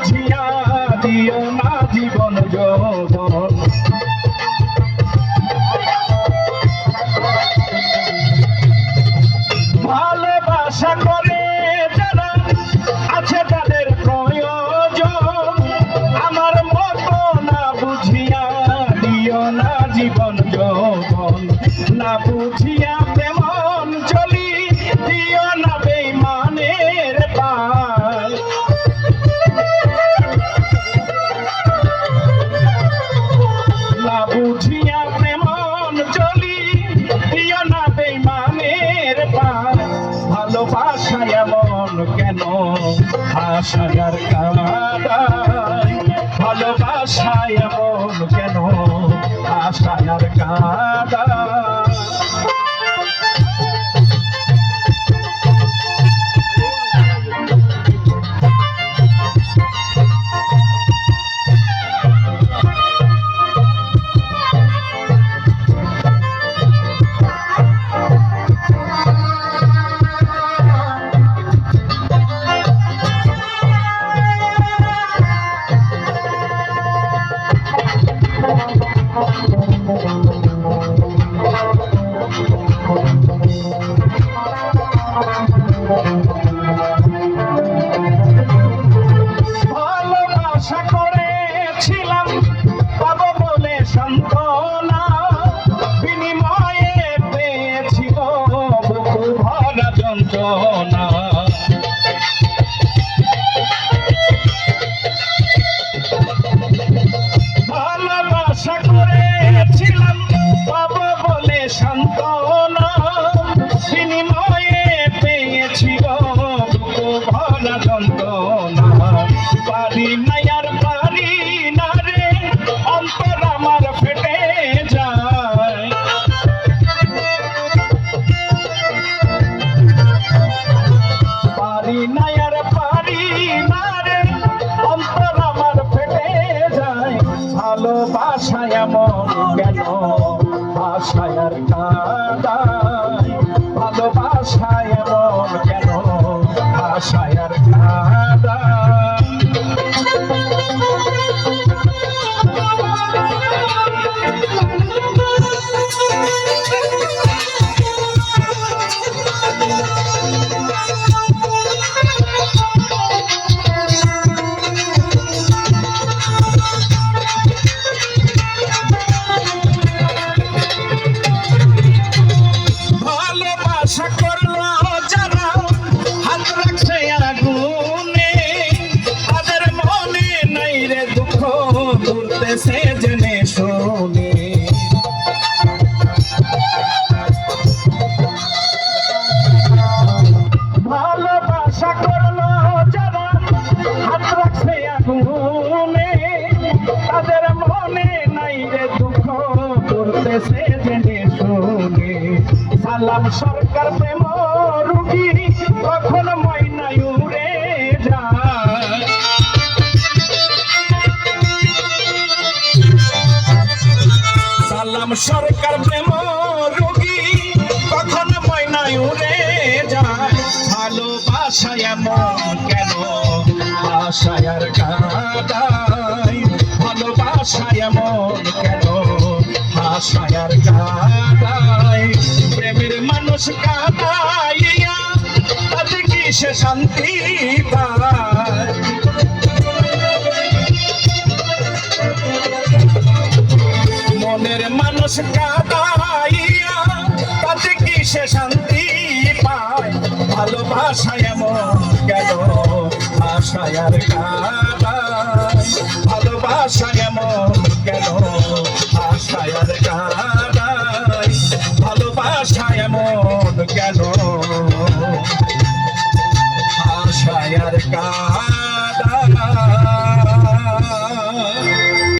বুঝিয়া দিও না জীবন যৌবন ভালোবাসা করে যারা আছে তাদের প্রয়োজন আমার মতো না বুঝিয়া দিও না জীবন যৌবন না বুঝিয়া তেমন চলি দিও না বেঈমানের পাল না বুঝিয়া তেমন চলি দিও না বেঈমানের পাল ভালোবাসা এমন কেন আশার কাদায় ভালোবাসা এমন কেন আশার কাদায় ভালোবাসা করেছিলাম পাবো বলে সান্ত্বনা বিনিময়ে পেয়েছি বুকু ভরা যন্ত্রণা ভালোবাসা করেছিলাম পাবো বলে সান্ত্বনা বিনিময়ে পেয়েছি বুকু ভরা যন্ত্রণা পারি না আর পারি না রে অন্তর আমার ফেটে যায় পারি না আর পারি না রে অন্তর আমার ফেটে যায় ভালোবাসা এমন কেন আশায় আর কাদায় ভালোবাসা এমন কেন আশায় আর কাদায় ভালোবাসা করলো যারা হাত রাখছে আগুনে তাদের মনে নাই রে দুঃখ ঘুরতেছে জেনে শুনে ভালোবাসা করলো যারা হাত রাখছে আগুনে তাদের মনে নাই রে দুঃখ ঘুরতেছে জেনে শুনে সালাম সরকার প্রেম রুগী কখন ময়নায় উড়ে যায় সালাম সরকার প্রেম রুগী কখন ময়নায় উড়ে যায় ভালোবাসা এমন কেন আশায় আর কাদায় ভালোবাসা এমন কেন আশায় আর কাদায় প্রেমের মানুষ কাদাইয়া তাতে কি সে শান্তি পায় মনের মানুষ কাদাইয়া তাতে কি সে শান্তি পায় ভালোবাসা এমন কেন আশায় আর কাদায় ভালোবাসা এমন কেন আশায় আর কাদায় ভালোবাসা এমন কেন আশায় আর কাদায়